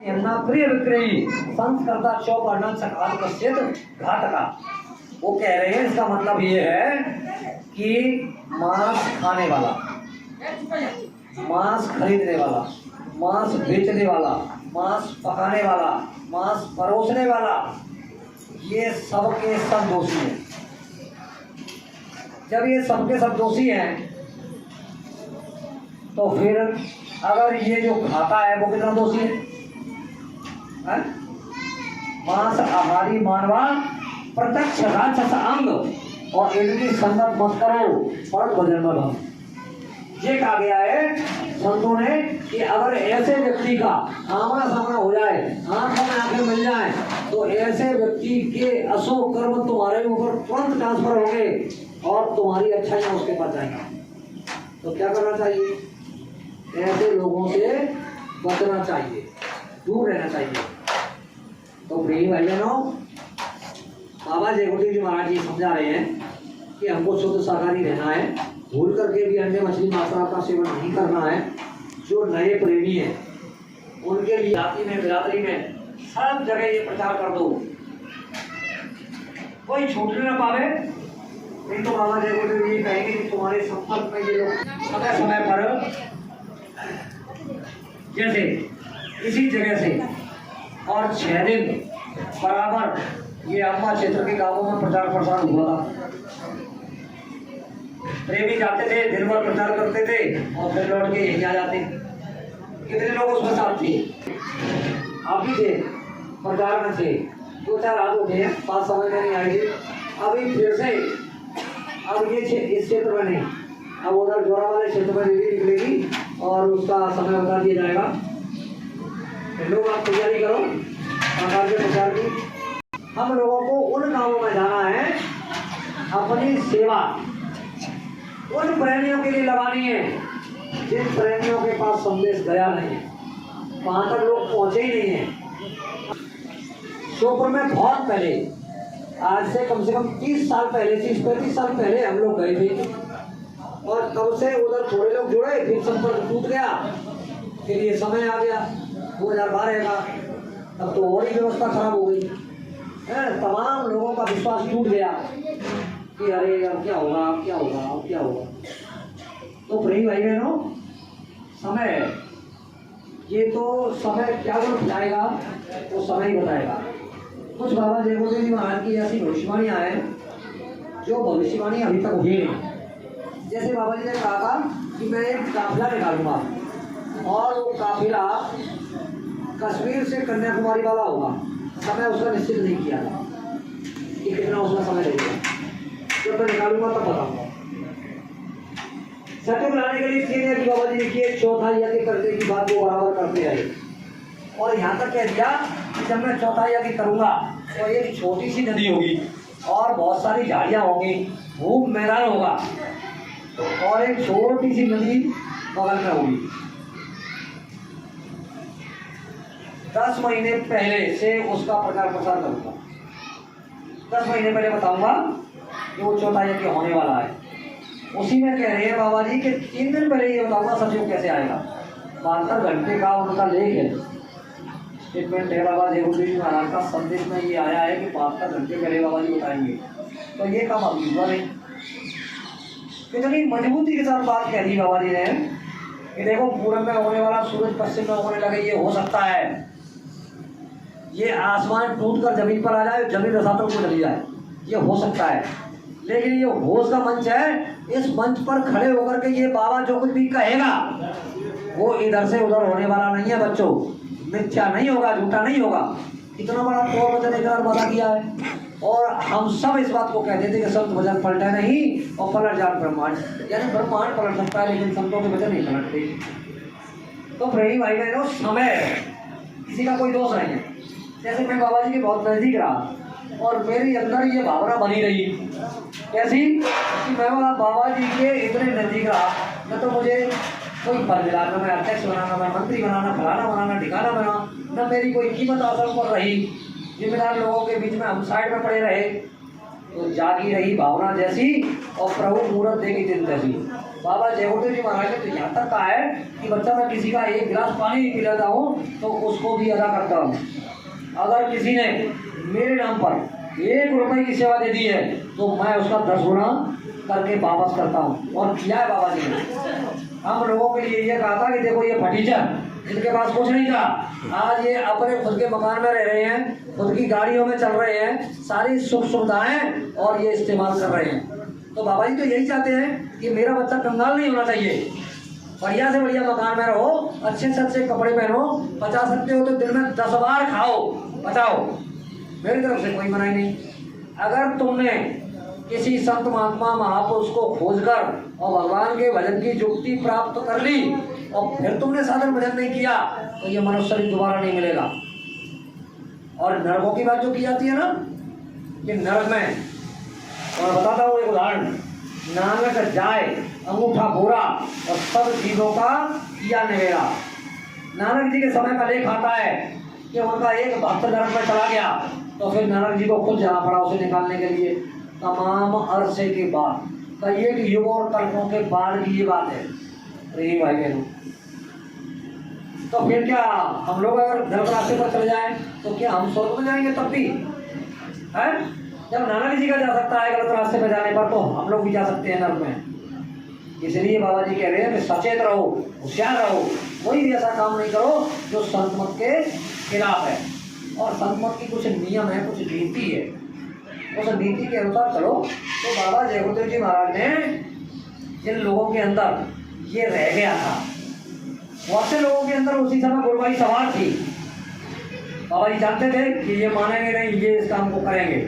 यमना प्रिय विक्रयी संस्कृता चौपर्णन सकाल कश्चित घातका। वो कह रहे हैं इसका मतलब ये है कि मांस खाने वाला, मांस खरीदने वाला, मांस बेचने वाला, मांस पकाने वाला, मांस परोसने वाला, ये सबके सब दोषी हैं। जब ये सबके सब दोषी हैं तो फिर अगर ये जो खाता है वो कितना दोषी है? मांस आहारी मानवा प्रत्यक्ष राक्षस अंग और इनकी संगत मत करो पर भजन में भंग। ये कहा गया है संतों ने कि अगर ऐसे व्यक्ति का आमना सामना हो जाए, आंखों में आंखें मिल जाए, तो ऐसे व्यक्ति के अशोक कर्म तुम्हारे ऊपर तुरंत ट्रांसफर होंगे और तुम्हारी अच्छाइयां उसके पास जाएंगी। तो क्या करना चाहिए? ऐसे लोगों से बचना चाहिए, दूर रहना चाहिए। तो प्रिय भाई बहनों, बाबा जयगुरु जी महाराज जी समझा रहे हैं कि हमको शुद्ध शाकाहारी रहना है, भूल करके भी अंडे मछली मांसाहार का सेवन नहीं करना है। जो नए प्रेमी हैं उनके लिए जाति में, बिरादरी में सब जगह ये प्रचार कर दो, कोई छूटने ना पावे। नहीं तो बाबा जयगुरु जी ये कहेंगे कि तुम्हारे संपर्क में ये लोग समय समय पर जैसे इसी जगह से और 6 दिन बराबर ये अम्बा क्षेत्र के गांवों में प्रचार प्रसार हुआ था। प्रेमी जाते थे, दिन भर प्रचार करते थे और फिर लौट के यहीं आ जाते। कितने लोग उसमें साथ थे? आप भी थे, प्रचार में थे। 2-4 हाथ उठे हैं, बात समझ में नहीं आएगी। अभी फिर से अब ये इस क्षेत्र में नहीं, अब उधर जोरा वाले क्षेत्र में रैली निकलेगी और उसका समय बता दिया जाएगा। लोग आप तैयारी करो सरकार के प्रचार की। हम लोगों को उन गांवों में जाना है, अपनी सेवा उन प्रेमियों के लिए लगानी है जिन प्रेमियों के पास संदेश गया नहीं है, वहां तक लोग पहुंचे ही नहीं है। श्योपुर में बहुत पहले, आज से कम 30 साल पहले, 30-35 साल पहले हम लोग गए थे और तब से उधर थोड़े लोग जुड़े, फिर संपर्क टूट गया। फिर ये समय आ गया 2012 का, तब तो और ही व्यवस्था खराब हो गई है। तमाम लोगों का विश्वास टूट गया कि अरे अब क्या होगा, अब क्या होगा, अब क्या होगा। तो प्रिय भाई बहनों, समय ये तो समय क्या वक्त जाएगा वो समय ही बताएगा। कुछ बाबा जयगुरु जी महाराज की ऐसी भविष्यवाणियाँ हैं जो भविष्यवाणी अभी तक हुई नहीं। जैसे बाबा जी ने कहा था कि मैं एक काफिला निकालूंगा और वो काफिला कश्मीर से कन्याकुमारी वाला होगा। समय उसका निश्चित नहीं किया था कि कितना उसका समय लगेगा। जब मैं निकालूंगा तब बताऊंगा। सत्य बनाने के लिए इसलिए कि बाबा जी देखिए 4था यज्ञ करने की बात वो बराबर करते आए और यहाँ तक कह दिया कि जब मैं 4था यज्ञ करूंगा तो एक छोटी सी नदी होगी और बहुत सारी झाड़ियाँ होंगी, भूख मैदान होगा और एक छोटी सी नदी बगल में होगी। 10 महीने पहले से उसका प्रचार प्रसार करूंगा। 10 महीने पहले बताऊंगा कि वो 4था यज्ञ होने वाला है। उसी में कह रहे हैं बाबा जी कि 3 दिन पहले ये बताऊंगा सचयुग कैसे आएगा। 72 घंटे का उनका लेख है, स्टेटमेंट है बाबा जयगुरु जी महाराज का। संदेश में ये आया है कि 72 घंटे पहले बाबा जी बताएंगे। तो ये काम अभी हुआ नहीं। कितनी मजबूती के साथ बात कह दी बाबा जी ने कि देखो पूरब में होने वाला सूरज पश्चिम में होने लगे, ये हो सकता है। ये आसमान टूट कर जमीन पर आ जाए, जमीन रसातल को चली जाए, ये हो सकता है। लेकिन ये होश का मंच है, इस मंच पर खड़े होकर के ये बाबा जो कुछ भी कहेगा वो इधर से उधर होने वाला नहीं है बच्चों। मिथ्या नहीं होगा, झूठा नहीं होगा। इतना बड़ा तौर वचन एक वादा किया है और हम सब इस बात को कहते थे कि संत वचन पलटे नहीं और पलट जान ब्रह्मांड, यानी ब्रह्मांड पलट सकता है लेकिन संतों के वचन नहीं पलटते। तो प्रेमी भाई बहनों, समय किसी का कोई दोष नहीं है। जैसे मैं बाबा जी के बहुत नजदीक रहा और मेरी अंदर ये भावना बनी रही कैसी कि मैं बाबा जी के इतने नजदीक रहा, न तो मुझे कोई पद दिलाना, मैं अध्यक्ष बनाना, मैं मंत्री बनाना, फलाना बनाना, ठिकाना बनाना, न मेरी कोई कीमत आसन पर रही। जिम्मेदार लोगों के बीच में हम साइड में पड़े रहे। तो जागी रही भावना जैसी और प्रभु मूर्त देखी दिन जैसी। बाबा जयगुरु जी महाराज ने तो यहाँ तक कहा है कि बच्चा मैं किसी का एक गिलास पानी भी पिलाता हूँ तो उसको भी अदा करता हूँ। अगर किसी ने मेरे नाम पर 1 रुपए की सेवा दे दी है तो मैं उसका 10 गुना करके वापस करता हूँ। और किया है बाबा जी ने। हम लोगों के लिए ये कहा था कि देखो ये फटीचर जिनके पास कुछ नहीं था, आज ये अपने खुद के मकान में रह रहे हैं, खुद की गाड़ियों में चल रहे हैं, सारी सुख सुविधाएं और ये इस्तेमाल कर रहे हैं। तो बाबा जी तो यही चाहते हैं कि मेरा बच्चा कंगाल नहीं होना चाहिए, बढ़िया से बढ़िया मकान में रहो, अच्छे से अच्छे कपड़े पहनो, बचा सकते हो तो दिन में 10 बार खाओ, बचाओ, मेरी तरफ से कोई मनाही नहीं। अगर तुमने किसी संत महात्मा महापुरुष को खोजकर और भगवान के भजन की युक्ति प्राप्त कर ली और फिर तुमने साधन भजन नहीं किया तो ये मनुष्य शरीर दोबारा नहीं मिलेगा। और नरकों की बात जो की जाती है ना कि नरक में, और बताता हूँ एक उदाहरण, नानक जाए अंगूठा बोरा और सब जीवों का किया नवेरा। नानक जी के समय का लेख आता है कि उनका एक भक्त नरक में चला गया तो फिर नानक जी को खुद जाना पड़ा उसे निकालने के लिए, तमाम अरसे के बाद, कई युगों और कल्पों के बाद की ये बात है। रही भाई बहनों, तो फिर क्या हम लोग अगर गलत रास्ते पर चले जाएं तो क्या हम स्वर्ग में जाएंगे तब भी है? जब नानक जी का जा सकता है गलत रास्ते पर जाने पर तो हम लोग भी जा सकते हैं नरक में। इसलिए बाबा जी कह रहे हैं कि सचेत रहो, होशियार रहो, कोई भी ऐसा काम नहीं करो जो संत मत के खिलाफ है। और संत मत की कुछ नियम है, कुछ नीति है, उस नीति के अनुसार चलो। तो बाबा जयगुरुदेव जी महाराज ने जिन लोगों के अंदर ये रह गया था, बहुत से लोगों के अंदर उसी समय गुरुबाई सवार थी। बाबा जी जानते थे कि ये मानेंगे नहीं, ये इस काम को करेंगे।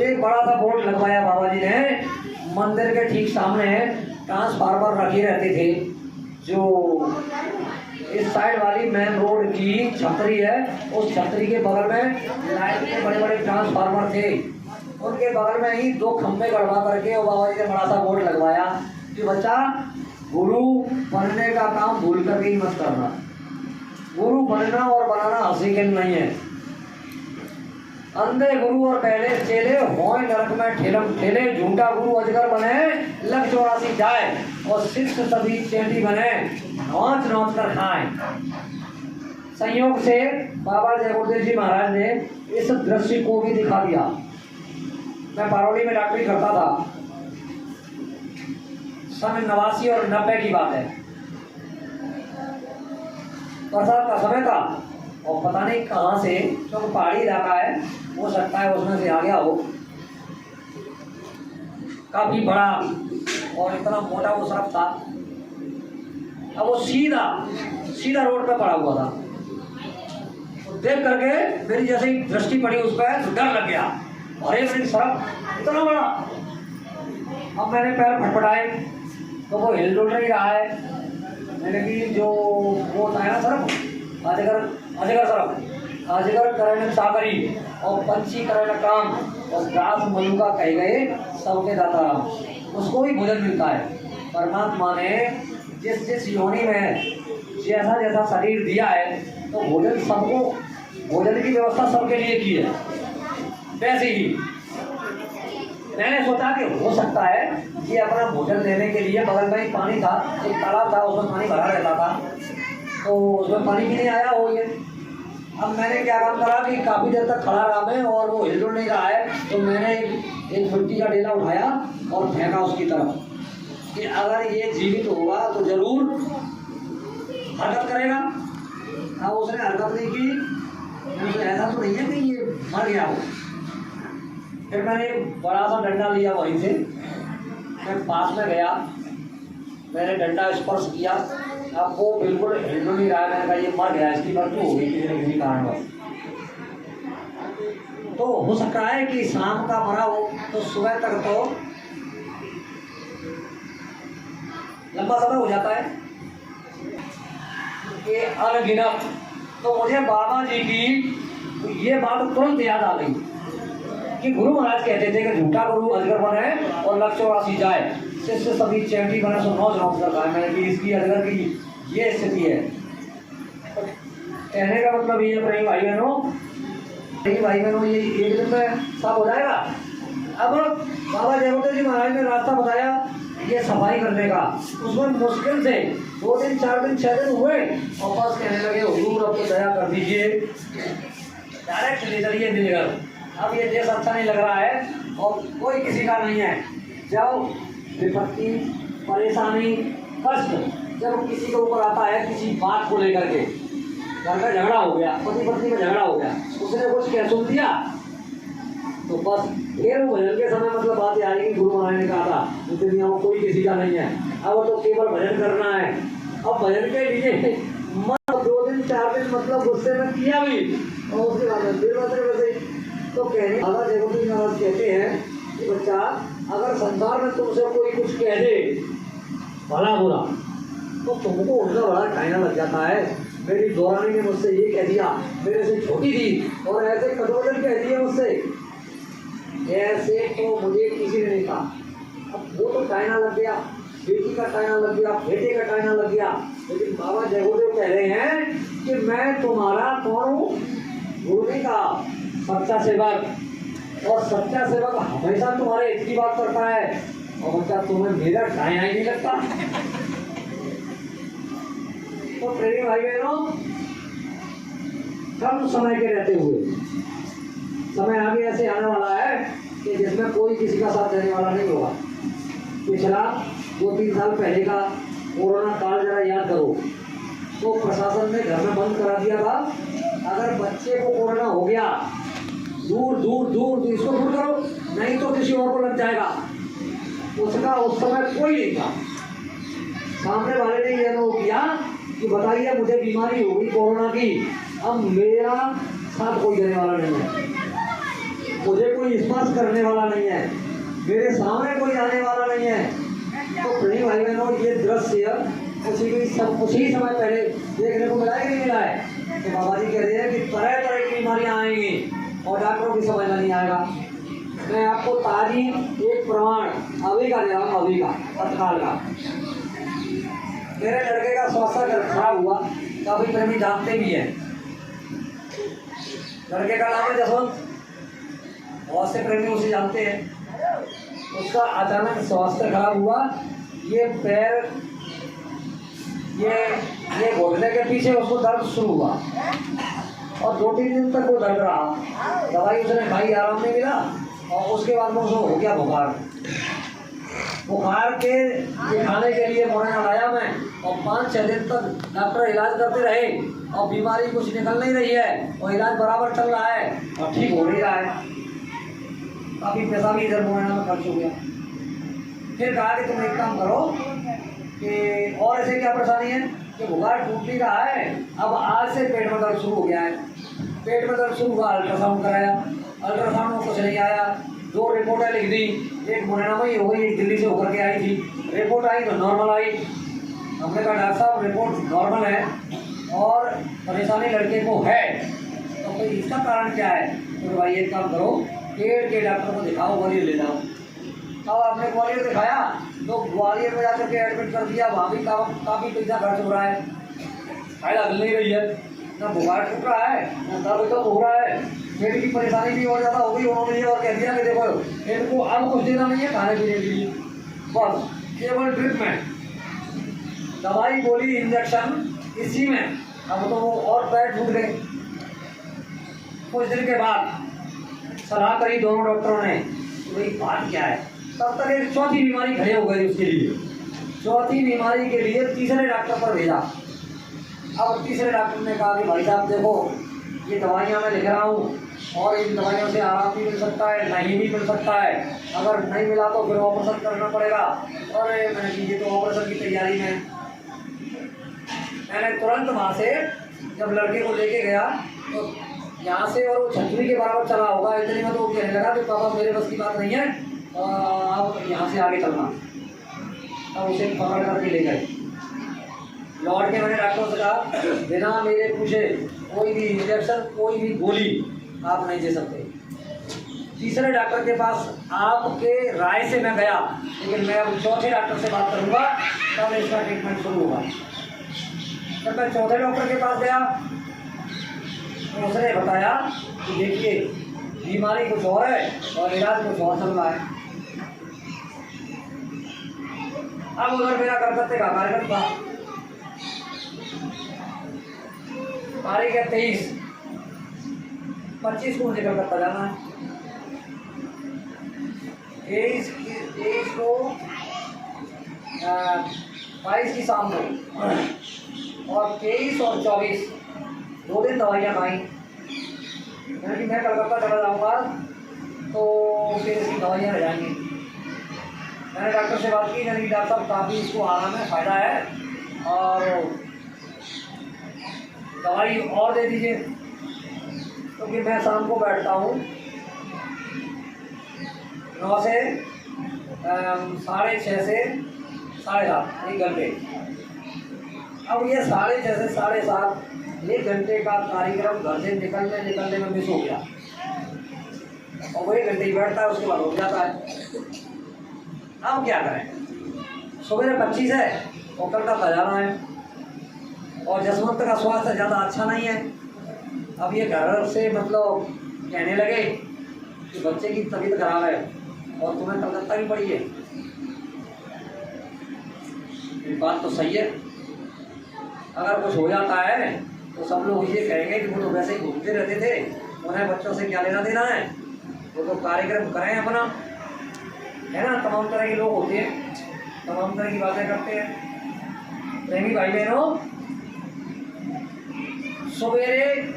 एक बड़ा सा बोर्ड लगवाया बाबा जी ने, मंदिर के ठीक सामने ट्रांसफार्मर रखे रहते थे। जो इस साइड वाली मेन रोड की छतरी है, उस छतरी के बगल में लाइट के बड़े बड़े ट्रांसफार्मर थे, उनके बगल में ही 2 खंभे गड़वा करके और बाबा जी ने बड़ा सा बोर्ड लगवाया कि बच्चा गुरु बनने का काम भूल करके ही मत करना। गुरु बनना और बनाना हंसी के नहीं है। अंधे गुरु और पहले चेले होए नरक में ठेलम ठेले, झूठा गुरु अजगर बने लग 84 जाए और शिष्य सभी चेटी बने नौच नौच कर खाएं। संयोग से बाबा जयगुरुदेव जी महाराज ने इस दृश्य को भी दिखा दिया। मैं पारोली में डॉक्टरी करता था, सन 89 और 90 की बात है। बरसात का समय था और पता नहीं कहाँ से, क्योंकि पहाड़ी इलाका है, हो सकता है उसमें से आ गया हो, काफी बड़ा और इतना मोटा वो सर्फ था। अब वो सीधा रोड पे पड़ा हुआ था। तो देख करके मेरी जैसे ही दृष्टि पड़ी उस पर तो डर लग गया। अरे मेरी सर्फ इतना बड़ा। अब मैंने पैर फटफटाए तो वो हिल डुल नहीं रहा है। मैंने कि जो वो होता है ना सर्फ, अजगर सर्फ, अजगर करण सागरी और पंछी करण काम और दास मलुका कह गए सबके दाता, उसको भी भोजन मिलता है। परमात्मा ने जिस जिस योनि में जैसा जैसा शरीर दिया है तो भोजन सबको, भोजन की व्यवस्था सबके लिए की है। वैसे ही मैंने सोचा कि हो सकता है ये अपना भोजन लेने के लिए, बगल में ही पानी था, एक तालाब था, उसमें पानी भरा रहता था, तो उसमें पानी भी नहीं आया हो ये। अब मैंने क्या काम करा कि काफ़ी देर तक खड़ा रहा मैं और वो हिल नहीं रहा है, तो मैंने एक मिट्टी का डेला उठाया और फेंका उसकी तरफ कि अगर ये जीवित होगा तो जरूर हरकत करेगा। अब उसने हरकत नहीं की, मुझे ऐसा तो नहीं है कि ये मर गया हो। फिर मैंने बड़ा सा डंडा लिया, वहीं से मैं पास में गया, मैंने डंडा स्पर्श किया, अब वो बिल्कुल हिल नहीं रहा है। मैंने कहा ये मर गया, इसकी मृत्यु हो गई किसी न किसी कारणवश। तो हो सकता है कि शाम का मरा हो तो सुबह तक तो लंबा समय हो जाता है ये अनगिनत। तो मुझे बाबा जी की ये बात तुरंत याद आ गई कि गुरु महाराज कहते थे कि झूठा गुरु अजगर बने और लग 84 जाए, शिष्य सभी चैटी बने सो नौच नौच कर खाए। मैंने कि इसकी अजगर की ये स्थिति है। कहने का मतलब ये है भाई बहनों, ये एक दिन में सब हो जाएगा। अब बाबा जयगुरुदेव जी महाराज ने रास्ता बताया ये सफाई करने का, उसमें मुश्किल से 2 दिन 4 दिन 6 दिन हुए और बस कहने लगे हुजूर अब तो दया कर दीजिए, डायरेक्ट ले चलिए दिल्लीगढ़, अब ये देश अच्छा नहीं लग रहा है और कोई किसी का नहीं है। जब विपत्ति, परेशानी, कष्ट जब किसी के ऊपर आता है किसी बात को लेकर के, घर का झगड़ा हो गया, पति पत्नी में झगड़ा हो गया, उसने कुछ कह सुन दिया तो बस फिर वो भजन के समय मतलब बात आएगी। गुरु महाराज ने कहा था इस दुनिया में कोई किसी का नहीं है, अब तो केवल भजन करना है। अब भजन के लिए मन 2 दिन 4 दिन मतलब गुस्से में किया भी और उसके बाद फिर वैसे तो कहने अगर जगती महाराज कहते हैं कि बच्चा अगर संसार में तुमसे कोई कुछ कह दे भला बुरा तो तुमको उनका बड़ा कहना लग जाता है। मेरी दौरानी ने मुझसे ये कह दिया, मेरे से छोटी थी और ऐसे कटोजन कह दिए मुझसे, ऐसे तो मुझे किसी ने नहीं कहा। अब वो तो टाइना लग गया, बेटी का टाइना लग गया, बेटे का टाइना लग गया, लेकिन बाबा जगोदेव कह रहे हैं कि मैं तुम्हारा कौन हूँ? गुरु ने कहा सच्चा सेवक, और सच्चा सेवक हमेशा तुम्हारे हित की बात करता है। और बच्चा तुम्हें मेरा टाइना ही नहीं लगता। तो प्रेमी भाई बहनों, कम समय के रहते हुए समय आगे ऐसे आने वाला है कि जिसमें कोई किसी का साथ देने वाला नहीं होगा। पिछला 2-3 साल पहले का कोरोना काल जरा याद करो, तो प्रशासन ने घर में बंद करा दिया था। अगर बच्चे को कोरोना हो गया दूर दूर दूर तो इसको दूर करो, नहीं तो किसी और को लग जाएगा। उसका उस समय कोई नहीं था। सामने वाले ने यह अनुभव किया कि बताइए मुझे बीमारी हो गई कोरोना की, अब मेरा साथ कोई देने वाला नहीं है, मुझे कोई स्पर्श करने वाला नहीं है, मेरे सामने कोई आने वाला नहीं है। तो प्रेमी भाई बहनों, ये दृश्य उसी समय पहले देखने को मिला है कि नहीं मिला है? तो बाबा जी कह रहे हैं कि तरह तरह की बीमारियां आएंगी और डॉक्टरों की समझ में नहीं आएगा। मैं आपको ताजी एक प्रमाण अभी का दे रहा हूँ, अभी का तत्काल का। मेरे लड़के का स्वास्थ्य खराब हुआ, काफी प्रेमी जानते भी है। लड़के का नाम है जसवंत, बहुत से प्रेमी उसे जानते हैं। उसका अचानक स्वास्थ्य खराब हुआ, ये पैर ये घुटने के पीछे उसको दर्द शुरू हुआ और 2-3 दिन तक वो दर्द रहा। दवाई उसने खाई, आराम नहीं मिला और उसके बाद में उसको हो गया बुखार। बुखार के दिखाने के लिए मोरना लाया मैं और 5-6 दिन तक डॉक्टर इलाज करते रहे और बीमारी कुछ निकल नहीं रही है और इलाज बराबर चल रहा है और ठीक हो नहीं रहा है। काफ़ी पैसा भी इधर मोरना में खर्च हो गया। फिर कहा कि तुम एक काम करो कि और ऐसे क्या परेशानी है कि बुखार टूट नहीं रहा है, अब आज से पेट में दर्द शुरू हो गया है। पेट में दर्द शुरू हुआ, अल्ट्रासाउंड कराया, अल्ट्रासाउंड में कुछ नहीं आया। 2 रिपोर्टें लिख दी, एक मुरैना में ही हो गई, एक दिल्ली से होकर के आई थी। रिपोर्ट आई तो नॉर्मल आई। हमने कहा डॉक्टर साहब रिपोर्ट नॉर्मल है और परेशानी लड़के को है, तो भाई इसका कारण क्या है? तो भाई एक काम करो, पेट के डॉक्टर को दिखाओ, ग्वालियर ले जाओ। अब आपने ग्वालियर दिखाया तो ग्वालियर में जाकर के एडमिट कर दिया। वहाँ भी काफ़ी पैसा खर्च हो रहा है, फायदा मिल नहीं रही है, ना बुखार टूट रहा है ना दर्द कम हो रहा है, पेट की परेशानी भी और ज़्यादा हो गई। उन्होंने ये और कह दिया कि देखो इनको अब कुछ देना नहीं है खाने पीने के लिए, बस केवल ट्रीटमेंट, दवाई गोली इंजेक्शन इसी में। अब तो वो और पैर टूट गए। कुछ दिन के बाद सलाह करी दोनों डॉक्टरों ने, भाई बात क्या है। तब तक एक चौथी बीमारी खड़े हो गई उसके लिए। चौथी बीमारी के लिए तीसरे डॉक्टर पर भेजा। अब तीसरे डॉक्टर ने कहा कि भाई साहब देखो ये दवाइयाँ मैं लिख रहा हूँ और इन दवाइयों से आराम भी मिल सकता है, नहीं भी मिल सकता है, अगर नहीं मिला तो फिर ऑपरेशन करना पड़ेगा। और मैंने ये तो ऑपरेशन की तैयारी में। मैंने तुरंत वहाँ से जब लड़के को लेके गया तो यहाँ से और वो छतरी के बराबर चला होगा, इतने में तो कहने लगा कि पापा मेरे बस की बात नहीं है, आप यहाँ से आगे चलना। अब उसे पकड़ करके ले गए। लौट के मैंने डॉक्टर से कहा बिना मेरे पूछे कोई भी इंजेक्शन कोई भी गोली आप नहीं दे सकते। तीसरे डॉक्टर के पास आपके राय से मैं गया, लेकिन मैं अब चौथे डॉक्टर से बात करूँगा तब इसका ट्रीटमेंट शुरू होगा। जब मैं चौथे डॉक्टर के पास गया तो उसने बताया कि देखिए बीमारी कुछ और है और इलाज कुछ और चल रहा है। अब उधर मेरा कलकत्ते का कार्यक्रम था, तारीख है 23-25 को मुझे कलकत्ता जाना है। 23 को 22 की शाम को, और 23 और 24 2 दिन दवाइयाँ खाई। मैंने कि मैं कलकत्ता चला जाऊँगा तो फिर इसकी दवाइयाँ रह जाएंगी। मैंने डॉक्टर से बात की, मैंने कि डॉक्टर साहब काफ़ी इसको आराम है, फ़ायदा है, और दवाई और दे दीजिए। क्योंकि मैं शाम को बैठता हूँ 9 से 6:30 से 7:30, 1 घंटे। अब ये 6:30 से 7:30 1 घंटे का कार्यक्रम घर से निकलने में मिस हो गया, और वो 1 घंटे ही बैठता है, उसके बाद रुक जाता है। अब क्या करें, सुबह 25 है और कलकत्ता जाना है, और जसवंत का स्वास्थ्य ज़्यादा अच्छा नहीं है। अब ये घर से मतलब कहने लगे कि बच्चे की तबीयत खराब है और तुम्हें कलकत्ता भी पड़ी है। ये बात तो सही है, अगर कुछ हो जाता है तो सब लोग ये कहेंगे कि वो तो वैसे ही घूमते रहते थे, उन्हें बच्चों से क्या लेना देना है, वो तो कार्यक्रम करें अपना, है ना। तमाम तरह के लोग होते हैं, तमाम तरह की बातें करते हैं। प्रेमी भाई बहनों, सवेरे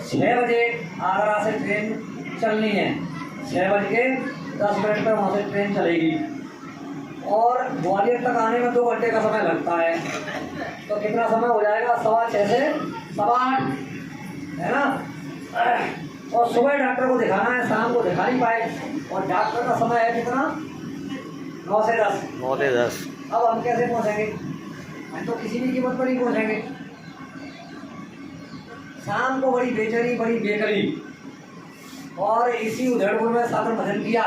6 बजे आगरा से ट्रेन चलनी है, 6:10 पर वहाँ से ट्रेन चलेगी, और ग्वालियर तक आने में 2 घंटे का समय लगता है। तो कितना समय हो जाएगा, 6:15 से 8:15, है ना। और सुबह डॉक्टर को दिखाना है, शाम को दिखा नहीं पाए, और डॉक्टर का समय है कितना, 9 से 10। 9 से 10। अब हम कैसे पहुँचेंगे, हम तो किसी भी कीमत पर नहीं पहुँचेंगे। शाम को बड़ी बेचैनी, बड़ी बेकरी, और इसी उधड़पुर में साधन भजन किया।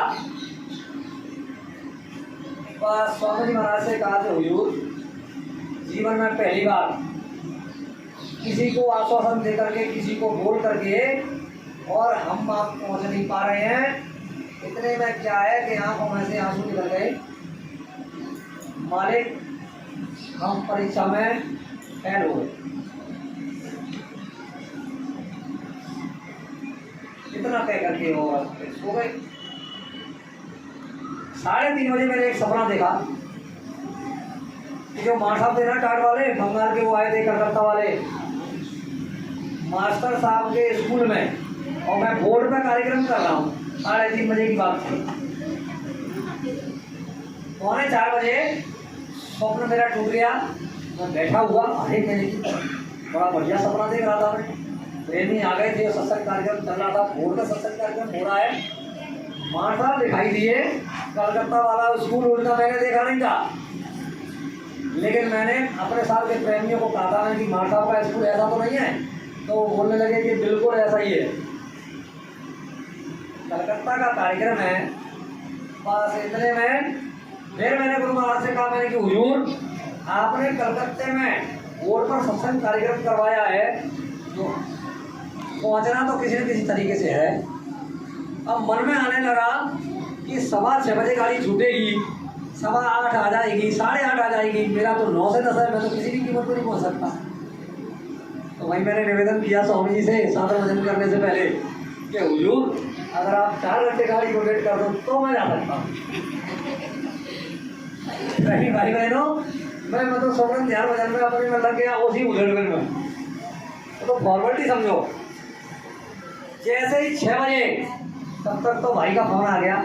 बस स्वामी जी महाराज से कहा थे, हुजूर जीवन में पहली बार किसी को आश्वासन दे करके, किसी को बोल करके, और हम आप पहुँच नहीं पा रहे हैं। इतने में क्या है कि आंखों में से आंसू निकल गए। मालिक, हम परीक्षा में फेल हो गए। इतना तय करके हो गए। 3:30 बजे मैंने एक सपना देखा कि जो माँ साहब थे ना, टाट वाले, बंगाल के, वो आए थे कलकत्ता वाले, मास्टर साहब के स्कूल में, और मैं बोर्ड पे कार्यक्रम कर रहा हूँ। 3:30 बजे की बात थी। 3:45 बजे स्वप्न मेरा टूट गया। मैं बैठा हुआ, अरे मैंने बड़ा बढ़िया सपना देख रहा था। मैं प्रेमी आ गए थे, सत्संग कार्यक्रम चल रहा था, बोर्ड का सत्संग कार्यक्रम हो रहा है। माँ साहब दिखाई दिए, कलकत्ता वाला स्कूल उनका मैंने देखा नहीं था, लेकिन मैंने अपने साथ के प्रेमियों को कहा था कि माँ साहब का स्कूल ऐसा तो नहीं है, तो वो बोलने लगे कि बिल्कुल ऐसा ही है, कलकत्ता का कार्यक्रम है। बस इतने में फिर मैंने गुरु महाराज से कहा, मैंने कि हुजूर, आपने कलकत्ते में बोर्ड पर सत्संग कार्यक्रम करवाया है, तो पहुंचना तो किसी न किसी तरीके से है। अब मन में आने लगा कि 6:15 बजे गाड़ी छूटेगी, 8:15 आ जाएगी, 8:30 आ जाएगी, मेरा तो 9 से 10 है, मैं तो किसी भी कीमत पर नहीं पहुंच सकता। तो वही मैंने निवेदन किया स्वामी जी से साधन भजन करने से पहले कि हुजूर, अगर आप 4 घंटे गाड़ी को वेट कर दो तो मैं जा सकता हूँ। नहीं भाई बहनों, मैं मतलब स्वप्न ध्यान भजन में अपने में लग गया, उसी उधड़पुर में। तो फॉर्मेलिटी समझो। जैसे ही 6 बजे, तब तक तो भाई का फोन आ गया।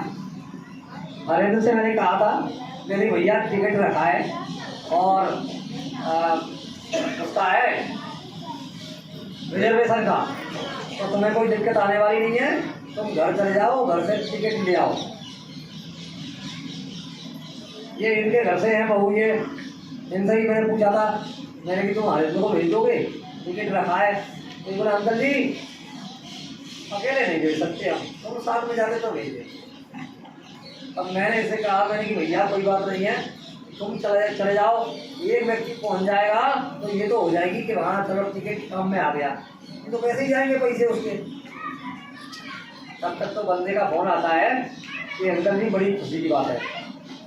हरेंद्र से मैंने कहा था, मेरे भैया टिकट रखा है, और उसका है रिजर्वेशन का, तो तुम्हें कोई दिक्कत आने वाली नहीं है, तुम घर चले जाओ, घर से टिकट ले आओ। ये इनके घर से हैं बहू, ये इनसे ही मैंने पूछा था, मैंने कि तुम हरेंद्र को भेज दोगे, टिकट रखा है। तो बोला, अंकल जी अकेले नहीं भेज सकते हम, तुम साथ में जाते तो भेज दे। अब मैंने इसे कहा, मैंने कि भैया कोई बात नहीं है, तुम चले जाओ, एक व्यक्ति पहुंच जाएगा तो ये तो हो जाएगी कि हाँ चलो टिकट काम में आ गया, तो कैसे ही जाएंगे पैसे उसके। तब तक तो बंदे का फोन आता है कि अंकल जी बड़ी खुशी की बात है,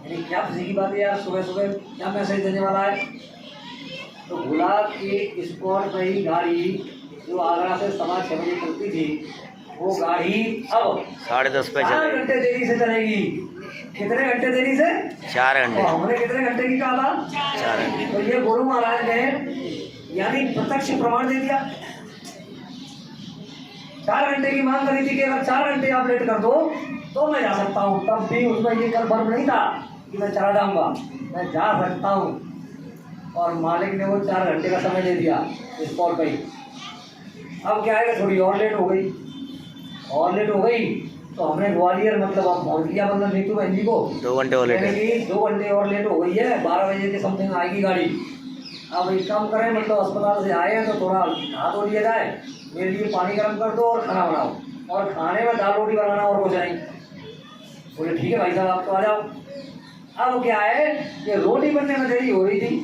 यानी क्या खुशी की बात है यार, सुबह सुबह क्या मैसेज देने वाला है। तो बोला कि स्पॉट पर ही गाड़ी जो आगरा से 6:15 बजे चलती थी, वो गाड़ी अब 10:30 पे 4 चलेगी। घंटे देरी से चलेगी। कितने घंटे देरी से? 4 घंटे। तो हमने कितने घंटे की कहा था? 4 घंटे। तो ये गुरु महाराज ने यानी प्रत्यक्ष प्रमाण दे दिया। 4 घंटे की मांग करी थी कि अगर 4 घंटे आप लेट कर दो तो मैं जा सकता हूँ। तब भी उसमें ये कन्फर्म नहीं था कि मैं चला जाऊंगा, मैं जा सकता हूँ। और मालिक ने वो 4 घंटे का समय दे दिया स्पॉट पर ही। अब क्या है कि थोड़ी और लेट हो गई, तो हमने ग्वालियर मतलब अब फोन किया मतलब नीतू बहन जी को 2 घंटे और लेट है। 2 घंटे और लेट हो गई है, 12 बजे के समथिंग आएगी गाड़ी। अब एक काम करें, मतलब अस्पताल से आए हैं तो थोड़ा नहा धो लिया जाए, मेरे लिए पानी गर्म कर दो और खाना बनाओ, और खाने में दाल रोटी बनाना और कुछ नहीं। बोले ठीक है भाई साहब आप तो आ जाओ। अब क्या है कि रोटी बनने में देरी हो रही थी,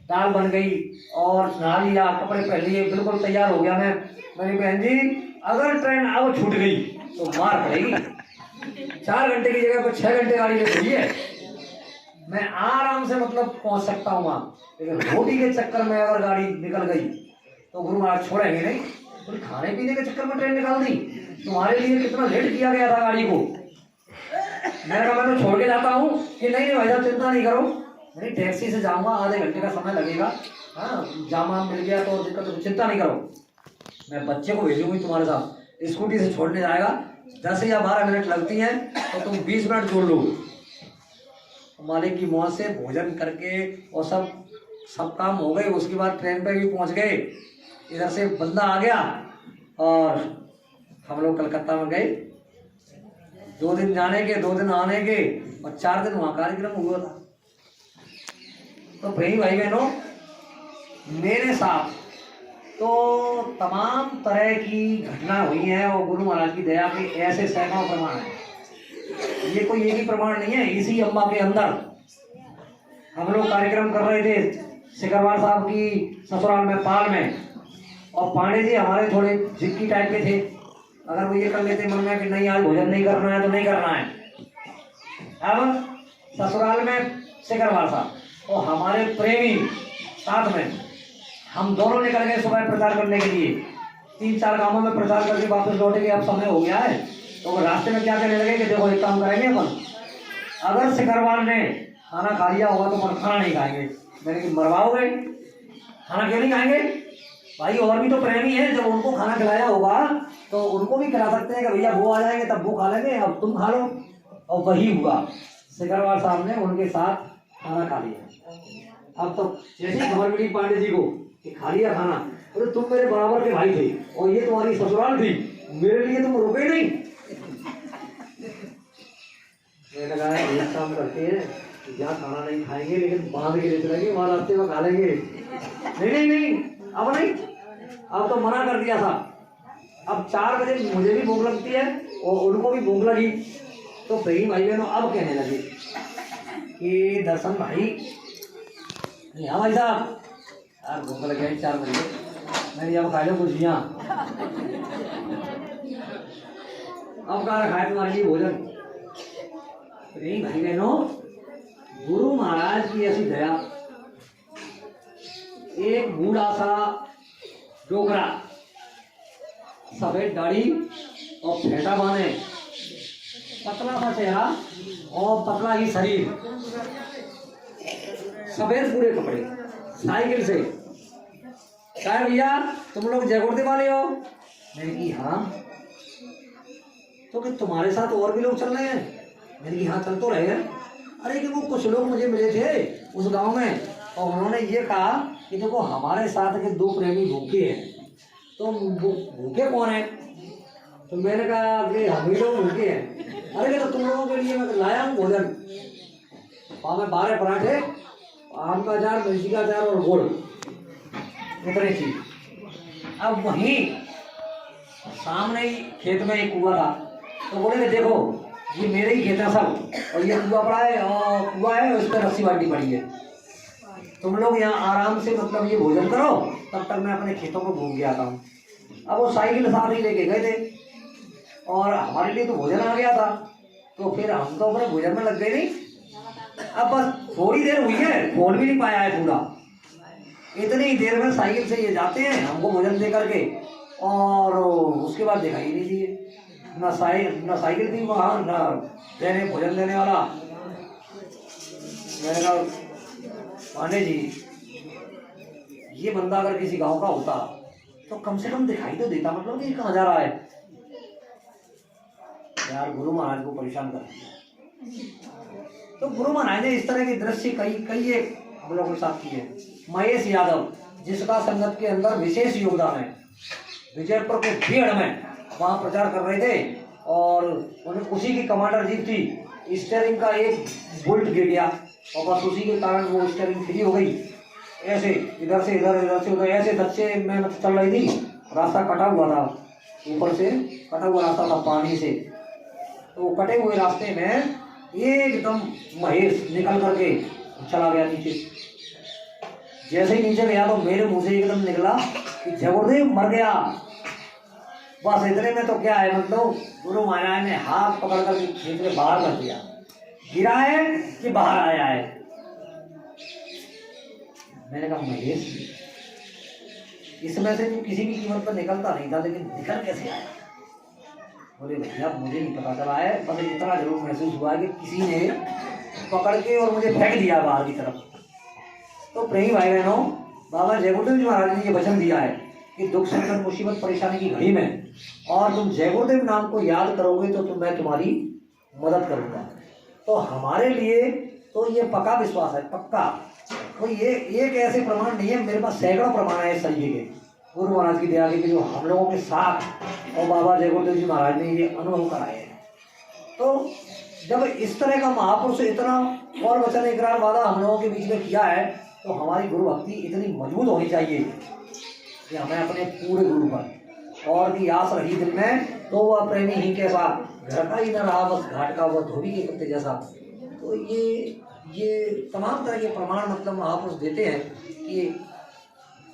दाल बन गई और नहा लिया, कपड़े पहन लिए, बिल्कुल तैयार हो गया मैं। मेरी बहन जी अगर ट्रेन अब छूट गई तो मार पड़ेगी। 4 घंटे की जगह पर 6 घंटे गाड़ी लेट हुई है, मैं आराम से मतलब पहुंच सकता हूँ वहाँ, लेकिन रोटी के चक्कर में अगर गाड़ी निकल गई तो गुरु महाराज छोड़ेंगे नहीं। तो खाने पीने के चक्कर में ट्रेन निकाल दी, तुम्हारे लिए कितना लेट किया गया था गाड़ी को। मैंने कहा मैं तो छोड़ के जाता हूँ कि नहीं भाई साहब चिंता नहीं करो, नहीं टैक्सी से जाऊँगा, आधे घंटे का समय लगेगा, हाँ जामा मिल गया तो दिक्कत, तो चिंता नहीं करो, मैं बच्चे को भेजूंगी तुम्हारे साथ, स्कूटी से छोड़ने जाएगा, 10 या 12 मिनट लगती हैं तो तुम 20 मिनट जोड़ लो। मालिक की मौत से भोजन करके और सब काम हो गए। उसके बाद ट्रेन पे भी पहुंच गए, इधर से बंदा आ गया और हम लोग कलकत्ता में गए। 2 दिन जाने के, 2 दिन आने के और 4 दिन वहाँ कार्यक्रम हुआ था। तो भाई बहनों, मेरे साथ तो तमाम तरह की घटना हुई है और गुरु महाराज की दया के ऐसे सैकड़ों प्रमाण हैं। ये कोई एक ही प्रमाण नहीं है। इसी अम्बा के अंदर हम लोग कार्यक्रम कर रहे थे सिकरवार साहब की ससुराल में, पाल में, और पांडे जी हमारे थोड़े जिक्की टाइप के थे। अगर वो ये कर लेते मन में कि नहीं आज भोजन नहीं करना है तो नहीं करना है। अब ससुराल में सिकरवार साहब और हमारे प्रेमी साथ में, हम दोनों निकल गए सुबह प्रचार करने के लिए। 3-4 गांवों में प्रचार करके वापस लौटे के अब समय हो गया है। तो रास्ते में क्या कहने लगे कि देखो एक काम करेंगे अपन, अगर सिकरवार ने खाना खा लिया होगा तो अपन खाना नहीं खाएंगे। मैंने कि मरवाओगे, खाना क्यों नहीं खाएंगे भाई, और भी तो प्रेमी है, जब उनको खाना खिलाया होगा तो उनको भी खिला सकते हैं कि भैया वो आ जाएंगे तब वो खा लेंगे, अब तुम खा लो। और वही हुआ, सिकरवार साहब ने उनके साथ खाना खा लिया। अब तो जैसे ही खबर मिली पांडे जी को कि खा लिया खाना, अरे तुम मेरे बराबर के भाई थे और ये तुम्हारी ससुराल थी, मेरे लिए तुम रुके नहीं। मैंने कहा एक काम करते हैं, यहाँ खाना नहीं खाएंगे लेकिन बांध के लेते रहेंगे, वहाँ रास्ते में खा लेंगे। नहीं अब नहीं, अब तो मना कर दिया था। अब 4 बजे मुझे भी भूख लगती है और उनको भी भूख लगी। तो भाई बहनों अब कहने लगे कि दर्शन भाई, हाँ भाई साहब यार भूख लग गई 4 बजे, मैंने अब खा लो कुछ यहाँ, अब कहा खाए तुम्हारे लिए भोजन। नहीं भाई बहनों, गुरु महाराज की ऐसी दया, एक बूढ़ा सा डोगरा, सफेद दाढ़ी और फेंटा बांधे, पतला सा चेहरा और पतला ही शरीर, सफेद पूरे कपड़े, साइकिल से, क्या भैया तुम लोग जयगुरुदेव वाले हो? मैंने की हाँ। तो कि तुम्हारे साथ और भी लोग चल रहे हैं? मैंने की हाँ चल तो रहे हैं। अरे कि वो कुछ लोग मुझे मिले थे उस गांव में और उन्होंने ये कहा कि देखो हमारे साथ के 2 प्रेमी भूखे हैं। तो भूखे कौन है? तो मैंने कहा कि हम ही लोग भूखे हैं। अरे तो तुम लोगों के लिए मैं लाया हूँ भोजन, और मैं 12 पराठे, आम का अचार, मिर्ची का अचार और गुड़, इतनी चीज। अब वहीं सामने ही खेत में एक कुआं था, तो बोले कि देखो ये मेरे ही खेत है सब, और ये कुआं पड़ा है और कुआं है उस पर रस्सी बांटी पड़ी है, तुम लोग यहाँ आराम से मतलब ये भोजन करो, तब तक मैं अपने खेतों को घूम के आता हूँ। अब वो साइकिल साथ ही लेके गए थे और हमारे लिए तो भोजन आ गया था। तो फिर हम तो अपने भोजन में लग गए नहीं। अब बस थोड़ी देर हुई है, खोल भी नहीं पाया है पूरा। इतनी ही देर में साइकिल से ये जाते हैं हमको भोजन दे करके, और उसके बाद दिखाई नहीं दिए। ना साइकिल थी वहाँ, ना देने भोजन देने वाला। मैंने कहा पांडे जी, ये बंदा अगर किसी गांव का होता तो कम से कम दिखाई तो देता, मतलब कि कहाँ जा रहा है। यार गुरु महाराज को परेशान कर दिया। तो गुरु महाराज ने इस तरह के दृश्य कई एक हम लोगों के साथ किए। महेश यादव, जिसका संगत के अंदर विशेष योगदान है, विजयपुर के भीड़ में वहाँ प्रचार कर रहे थे, और उन्हें उसी की कमांडर जीप थी। स्टीयरिंग का एक बुल्ट गिर गया, और बस उसी के कारण वो स्टीयरिंग फ्री हो गई। ऐसे इधर से इधर, इधर से उधर, ऐसे दच्चे में चल रही थी। रास्ता कटा हुआ था, ऊपर से कटा हुआ रास्ता था पानी से। तो कटे हुए रास्ते में एकदम महेश निकल करके चला गया नीचे। जैसे ही नीचे गया तो मेरे मुंह से एकदम निकला कि जगुरुदेव मर गया। बस इतने में तो क्या है, मतलब गुरु महाराज ने हाथ पकड़ कर खींच के बाहर कर दिया। गिरा है कि बाहर आया है। मैंने कहा महेश, इसमें से तो किसी की कीमत पर निकलता नहीं था, लेकिन निकल कैसे आया? बोले भैया मुझे नहीं पता चला है, बस इतना जरूर महसूस हुआ कि किसी ने पकड़ के और मुझे फेंक दिया बाहर की तरफ। तो प्रेमी भाई बहनों, बाबा जय गुरुदेव जी महाराज ने ये वचन दिया है कि दुख संकट मुसीबत परेशानी की घड़ी में और तुम जय गुरुदेव नाम को याद करोगे तो मैं तुम्हारी मदद करूँगा। तो हमारे लिए तो ये पक्का विश्वास है, पक्का। तो ये एक ऐसे प्रमाण नहीं है, मेरे पास सैकड़ों प्रमाण है इस तरीके के गुरु महाराज की दया के, जो हम लोगों के साथ और बाबा जय गुरुदेव जी महाराज ने ये अनुभव कराए हैं। तो जब इस तरह का महापुरुष इतना और वचन इकरार वादा हम लोगों के बीच में किया है, तो हमारी गुरु भक्ति इतनी मजबूत होनी चाहिए कि हमें अपने पूरे गुरु पर और की आस रही दिल में, तो वह प्रेमी ही कैसा, घर का ही न रहा बस घाट का वह धोबी के कुत्ते जैसा। तो ये तमाम तरह के प्रमाण मतलब महापुरुष देते हैं कि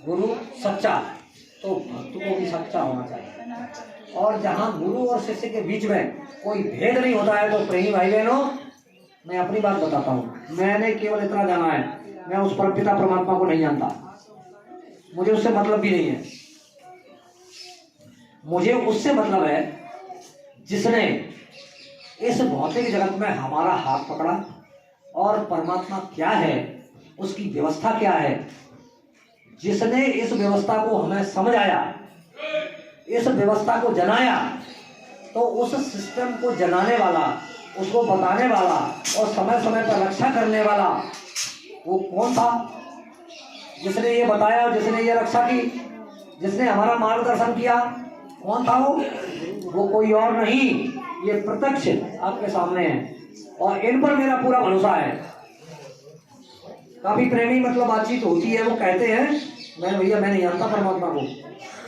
गुरु सच्चा, तो भक्त को भी सच्चा होना चाहिए। और जहाँ गुरु और शिष्य के बीच में कोई भेद नहीं होता है, तो प्रेमी भाई बहनों, मैं अपनी बात बताता हूँ। मैंने केवल इतना जाना है, मैं उस परमपिता परमात्मा को नहीं जानता, मुझे उससे मतलब भी नहीं है। मुझे उससे मतलब है जिसने इस भौतिक जगत में हमारा हाथ पकड़ा और परमात्मा क्या है, उसकी व्यवस्था क्या है, जिसने इस व्यवस्था को हमें समझाया, इस व्यवस्था को जनाया। तो उस सिस्टम को जनाने वाला, उसको बताने वाला और समय समय पर रक्षा करने वाला वो कौन था? जिसने ये बताया और जिसने ये रक्षा की, जिसने हमारा मार्गदर्शन किया, कौन था वो कोई और नहीं, ये प्रत्यक्ष आपके सामने है, और इन पर मेरा पूरा भरोसा है। काफी प्रेमी मतलब बातचीत होती है, वो कहते हैं मैं भैया मैं नहीं जानता परमात्मा को,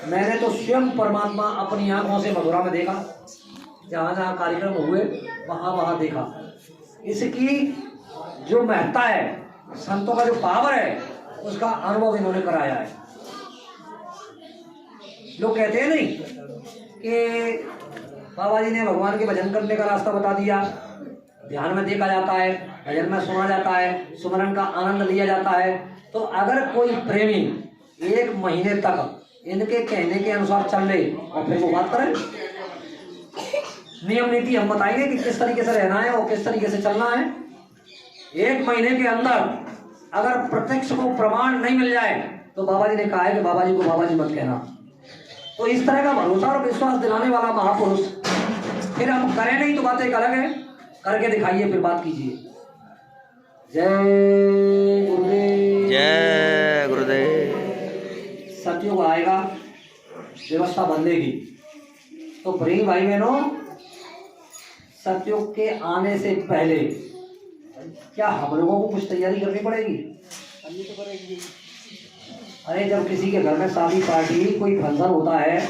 मैंने तो स्वयं परमात्मा अपनी आंखों से मथुरा में देखा, जहाँ जहाँ कार्यक्रम हुए वहाँ वहाँ देखा। इसकी जो महत्ता है, संतों का जो पावर है, उसका अनुभव इन्होंने कराया है। लोग कहते हैं नहीं कि बाबा जी ने भगवान के भजन करने का रास्ता बता दिया, ध्यान में देखा जाता है, भजन में सुना जाता है, सुमरन का आनंद लिया जाता है। तो अगर कोई प्रेमी 1 महीने तक इनके कहने के अनुसार चल ले और फिर वो बात करें, नियम नीति हम बताएंगे कि किस तरीके से रहना है और किस तरीके से चलना है। 1 महीने के अंदर अगर प्रत्यक्ष को प्रमाण नहीं मिल जाए, तो बाबा जी ने कहा है कि बाबा जी को बाबा जी मत कहना। तो इस तरह का भरोसा और विश्वास दिलाने वाला महापुरुष, फिर हम करें नहीं तो बात एक अलग है, करके दिखाइए फिर बात कीजिए। जय गुरुदेव, जय गुरुदेव। सतयुग आएगा, व्यवस्था बदलेगी। तो प्रेमी भाई बहनों, सतयुग के आने से पहले क्या हम लोगों को कुछ तैयारी करनी पड़ेगी? अरे जब किसी के घर में शादी पार्टी कोई फंक्शन होता है,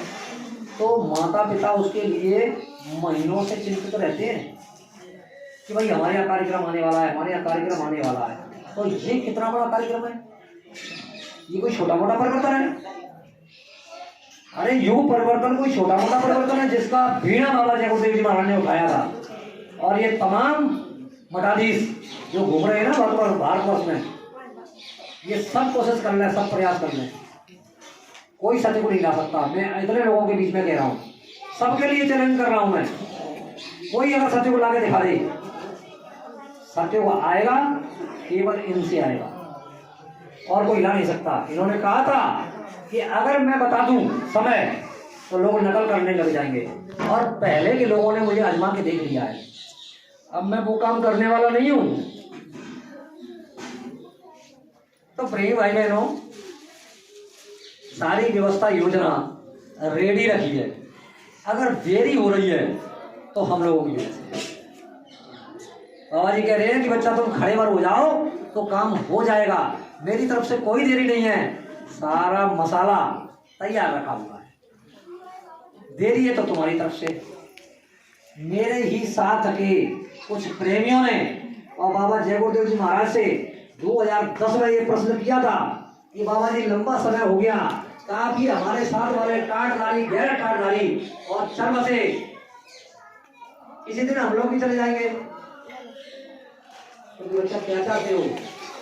तो माता पिता उसके लिए महीनों से चिंतित रहते हैं कि भाई हमारे यहाँ कार्यक्रम आने वाला है, हमारे यहाँ कार्यक्रम आने वाला है। तो ये कितना बड़ा कार्यक्रम है, ये कोई छोटा मोटा परिवर्तन है? अरे युग परिवर्तन कोई छोटा मोटा परिवर्तन है जिसका बीड़ा बाबा जय गुरुदेव जी महाराज ने उठाया था। और ये तमाम मठाधीश जो घूम रहे हैं ना भारतवर्ष में, ये सब कोशिश कर रहे हैं, सब प्रयास कर रहे हैं, कोई सत्य को नहीं ला सकता। मैं इतने लोगों के बीच में कह रहा हूँ, सबके लिए चैलेंज कर रहा हूँ मैं, कोई अगर सत्य को ला के दिखा दे, सत्य को आएगा केवल इनसे आएगा और कोई ला नहीं सकता। इन्होंने कहा था कि अगर मैं बता दूं समय तो लोग नकल करने लग जाएंगे, और पहले के लोगों ने मुझे आजमा के देख लिया है। अब मैं वो काम करने वाला नहीं हूं। तो प्रेमी भाई बहनों, सारी व्यवस्था योजना रेडी रखी है, अगर देरी हो रही है तो हम लोगों की वजह से। बाबा जी कह रहे हैं कि बच्चा तुम खड़े पर हो जाओ तो काम हो जाएगा, मेरी तरफ से कोई देरी नहीं है, सारा मसाला तैयार रखा हुआ है, देरी है तो तुम्हारी तरफ से। मेरे ही साथ के कुछ प्रेमियों ने और बाबा जय गुरुदेव जी महाराज से 2010 में ये प्रश्न किया था कि बाबा जी लंबा समय हो गया, काफी हमारे साथ वाले टाटधारी, गैर टाटधारी और चर्म से किसी दिन हम लोग भी चले जाएंगे। तो बच्चा क्या चाहते हो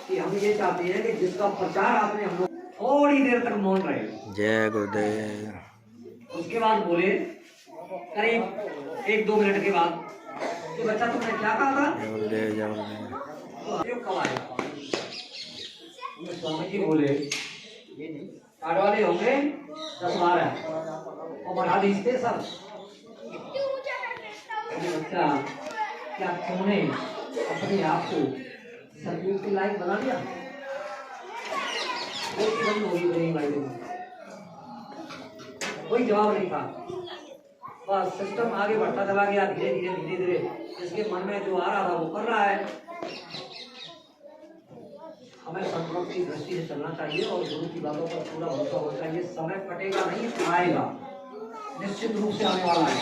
कि हम ये चाहते हैं कि जिसका प्रचार आपने हम लोग थोड़ी देर तक मौन रहे। जय गुरुदेव। उसके बाद बोले करीब 1-2 मिनट के बाद कि बच्चा तुमने क्या कहा था? जय गुरुदेव, जय गुरुदेव। तो कब आएगा? स्वामी जी बोले कार्ड वाले होंगे 10-12 और बढ़ा दीजिए सब। बच्चा क्या तुमने अपने आप को सतयुग के लायक बना लिया? कोई जवाब नहीं था, बस सिस्टम आगे बढ़ता चला गया, धीरे धीरे धीरे धीरे जिसके मन में जो आ रहा था वो कर रहा है। हमें संतों की दृष्टि से चलना चाहिए और गुरु की बातों पर पूरा भरोसा होना चाहिए। समय कटेगा नहीं, आएगा, निश्चित रूप से आने वाला है।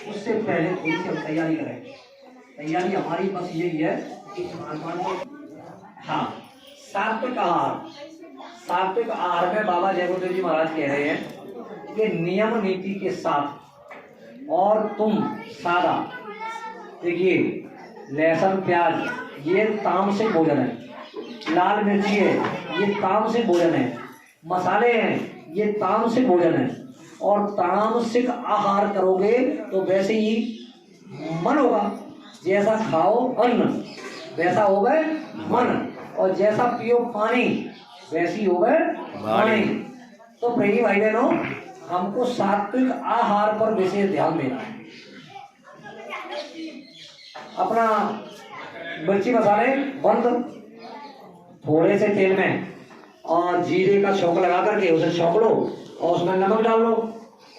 उससे पहले थोड़ी सी हम तैयारी करें। तैयारी हमारी बस यही है कि हाँ, सात्विक आहार। सात्विक आहार में बाबा जय गुरुदेव जी महाराज कह रहे हैं कि नियम नीति के साथ और तुम सादा, देखिए लहसुन प्याज ये तामसिक भोजन है, लाल मिर्ची है ये तामसिक भोजन है, मसाले हैं ये तामसिक भोजन है, और तामसिक आहार करोगे तो वैसे ही मन होगा, जैसा खाओ अन्न वैसा हो गए मन, और जैसा पियो पानी वैसी हो गए पानी। तो प्रेमी भाई बहनों, हमको सात्विक आहार पर विशेष ध्यान देना है। अपना मिर्ची मसाले बंद, थोड़े से तेल में और जीरे का छौंक लगा करके उसे छौंक लो और उसमें नमक डाल लो,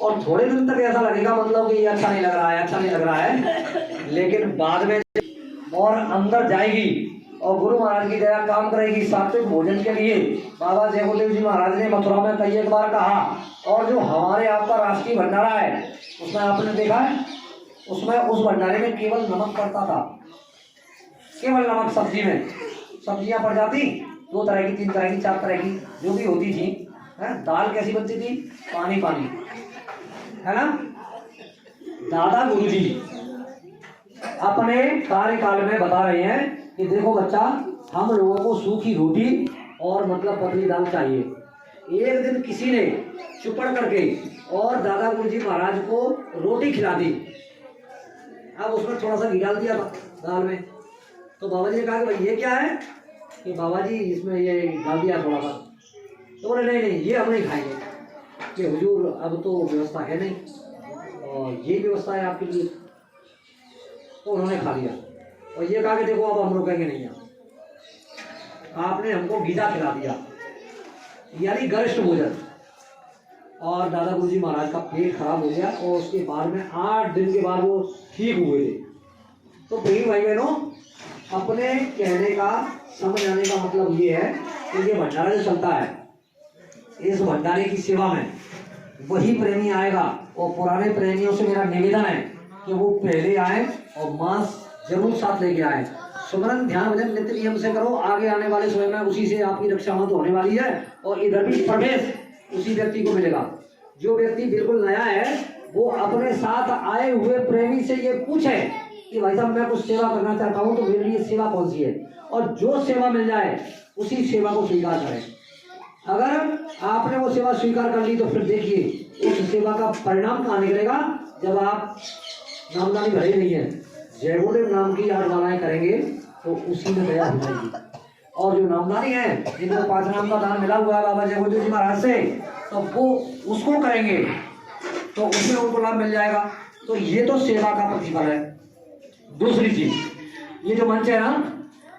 और थोड़े दिन तक ऐसा लगेगा मतलब कि ये अच्छा नहीं लग रहा है, अच्छा नहीं लग रहा है, लेकिन बाद में और अंदर जाएगी और गुरु महाराज की दया काम करेगी। सात्विक भोजन के लिए बाबा जय गुरुदेव जी महाराज ने मथुरा में कई एक बार कहा, और जो हमारे आपका राष्ट्रीय भंडारा है उसमें आपने देखा है, उसमें उस भंडारे में केवल नमक पड़ता था, केवल नमक। सब्जी में सब्जियां पड़ जाती 2 तरह की, 3 तरह की, 4 तरह की जो भी होती थी, है? दाल कैसी बनती थी? पानी पानी, है ना। दादा गुरुजी अपने कार्यकाल में बता रहे हैं कि देखो बच्चा, हम लोगों को सूखी रोटी और मतलब पतली दाल चाहिए। एक दिन किसी ने चुपड़ करके और दादा गुरुजी महाराज को रोटी खिला दी, अब उसमें थोड़ा सा घी डाल दिया था दाल में। तो बाबा जी ने कहा कि भाई ये क्या है? कि बाबा जी इसमें ये डाल दिया थोड़ा सा। तो बोले नहीं नहीं, ये हम नहीं खाएंगे, कि हुजूर अब तो व्यवस्था है नहीं और ये व्यवस्था है आपके लिए। तो उन्होंने खा लिया और ये कहा कि देखो अब हम रुकेंगे नहीं, आपने हमको गीजा खिला दिया, यानी गरिष्ठ भोजन। और दादा गुरुजी महाराज का पेट खराब हो गया और उसके बाद में 8 दिन के बाद वो ठीक हुए थे। तो प्रिय भाई बहनों, अपने कहने का समझ आने का मतलब ये है कि ये भंडारा जो चलता है, इस भंडारे की सेवा में वही प्रेमी आएगा, और पुराने प्रेमियों से मेरा निवेदन है कि वो पहले आए और मांस जरूर साथ लेके आए। सुमरन ध्यान भजन नित्य नियम से करो, आगे आने वाले समय में उसी से आपकी रक्षा मत होने वाली है, और इधर भी प्रवेश उसी व्यक्ति को मिलेगा। जो व्यक्ति बिल्कुल नया है वो अपने साथ आए हुए प्रेमी से ये पूछे कि भाई साहब मैं कुछ सेवा करना चाहता हूँ, तो मेरे लिए सेवा कौन सी है, और जो सेवा मिल जाए उसी सेवा को स्वीकार करें। अगर आपने वो सेवा स्वीकार कर ली तो फिर देखिए उस सेवा का परिणाम कहाँ निकलेगा। जब आप नामदानी भरे नहीं है, जय गुरुदेव नाम की 8 मालाएं करेंगे तो उसी में दया हो जाएगी। और जो नामदानी है, जिनको 5 नाम का दान मिला हुआ है बाबा जय गुरुदेव जी महाराज से, तो वो उसको करेंगे तो उसमें उनको लाभ मिल जाएगा। तो ये तो सेवा का प्रतिफल है। दूसरी चीज, ये जो मंच है ना,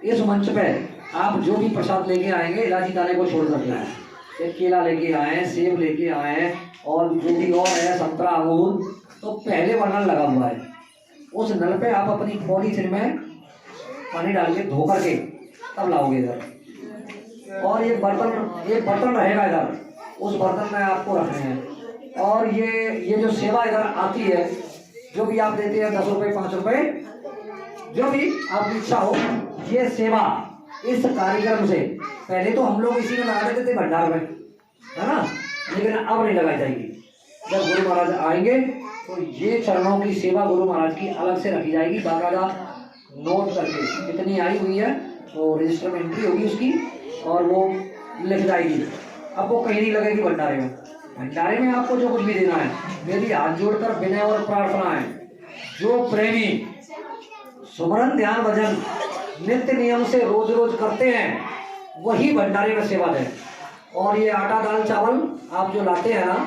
इस मंच पे आप जो भी प्रसाद लेके आएंगे, इलायची दाने को छोड़ सकते हैं, एक केला लेके आए, सेब लेके आए, और जो भी और है, संतरा, अंगूर, तो पहले वर्णन लगा हुआ है। उस नल पे आप अपनी पॉलीथिन में पानी डाल के धो करके तब लाओगे इधर। और एक बर्तन रहेगा इधर, उस बर्तन में आपको रखने हैं। और ये जो सेवा इधर आती है, जो भी आप देते हैं 10 रुपये 5 रुपये, जो भी आपकी इच्छा हो, ये सेवा इस कार्यक्रम से पहले तो हम लोग इसी में लगा देते थे भंडार में, है ना, लेकिन अब नहीं लगाई जाएगी। जब गुरु महाराज आएंगे तो ये चरणों की सेवा गुरु महाराज की अलग से रखी जाएगी, बाकायदा नोट करके कितनी आई हुई है तो रजिस्टर में एंट्री होगी उसकी, और वो लिख जाएगी। अब वो कहीं नहीं लगेगी भंडारे में। भंडारे में आपको जो कुछ भी देना है, मेरी हाथ जोड़कर विनय और प्रार्थना है, जो प्रेमी सुमरन ध्यान भजन नित्य नियम से रोज रोज करते हैं, वही भंडारे में सेवा दें। और ये आटा दाल चावल आप जो लाते हैं ना,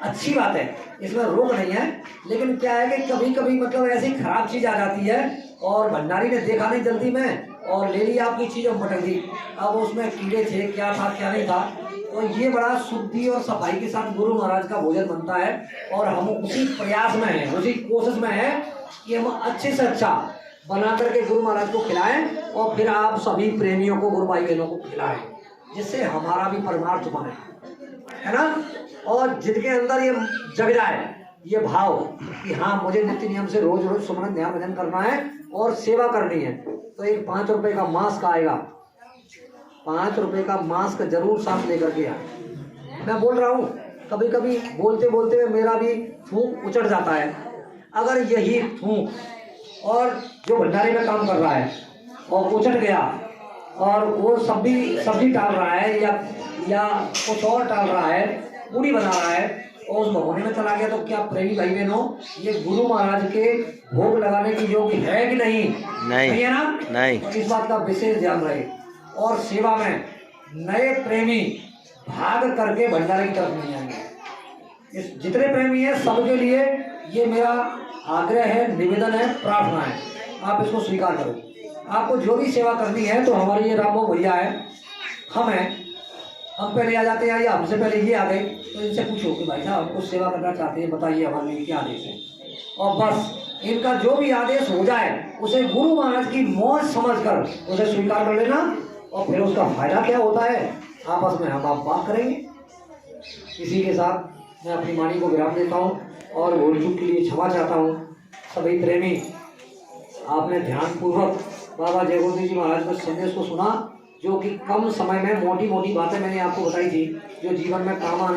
अच्छी बात है, इसमें रोक नहीं है, लेकिन क्या है कि कभी कभी मतलब ऐसी खराब चीज आ जाती है और भंडारी ने देखा नहीं जल्दी में और ले ली आपकी चीज और मटक दी। अब उसमें कीड़े थे, क्या था क्या नहीं था। तो ये बड़ा शुद्धि और सफाई के साथ गुरु महाराज का भोजन बनता है, और हम उसी प्रयास में हैं, उसी कोशिश में हैं कि हम अच्छे से अच्छा बना करके गुरु महाराज को खिलाएं, और फिर आप सभी प्रेमियों को, गुरु भाई बहनों को खिलाएं, जिससे हमारा भी परमार्थ बने, है ना। और जिनके अंदर ये जग जाए ये भाव कि हाँ मुझे नित्य नियम से रोज रोज सुमरन ध्यान भजन करना है और सेवा करनी है, तो एक 5 रुपए का मास्क आएगा, 5 रुपए का मास्क जरूर साथ लेकर के आए। मैं बोल रहा हूँ, कभी कभी बोलते बोलते हुए मेरा भी थूक उचट जाता है। अगर यही थूक और जो भंडारे में काम कर रहा है और उचट गया और वो सब्जी डाल रहा है या कुछ और डाल रहा है, पूरी बना रहा है, और उस भगोने में चला गया, तो क्या प्रेमी भाई बहनों ये गुरु महाराज के भोग लगाने की योग्य है कि नहीं? नहीं है ना। नहीं। तो इस बात का विशेष ध्यान रहे। और सेवा में नए प्रेमी भाग करके भंडारे की तरफ नहीं आएंगे। इस जितने प्रेमी हैं सबके लिए ये मेरा आग्रह है, निवेदन है, प्रार्थना है, आप इसको स्वीकार करो। आपको जो भी सेवा करनी है तो हमारे ये रामो भैया है, हम पहले आ जाते हैं या हमसे पहले ये आ गए, तो इनसे पूछो कि भाई साहब आपको सेवा करना चाहते हैं, बताइए हमारे लिए क्या आदेश है, और बस इनका जो भी आदेश हो जाए उसे गुरु महाराज की मौज समझकर उसे स्वीकार कर लेना, और फिर उसका फायदा क्या होता है आपस में हम आप बात करेंगे। इसी के साथ मैं अपनी वाणी को विराम देता हूँ और भूल चूक के लिए क्षमा चाहता हूँ। सभी प्रेमी, आपने ध्यानपूर्वक बाबा जय गुरुदेव जी महाराज के संदेश को सुना, जो कि कम समय में मोटी मोटी बातें मैंने आपको बताई थी, जो जीवन में काम आने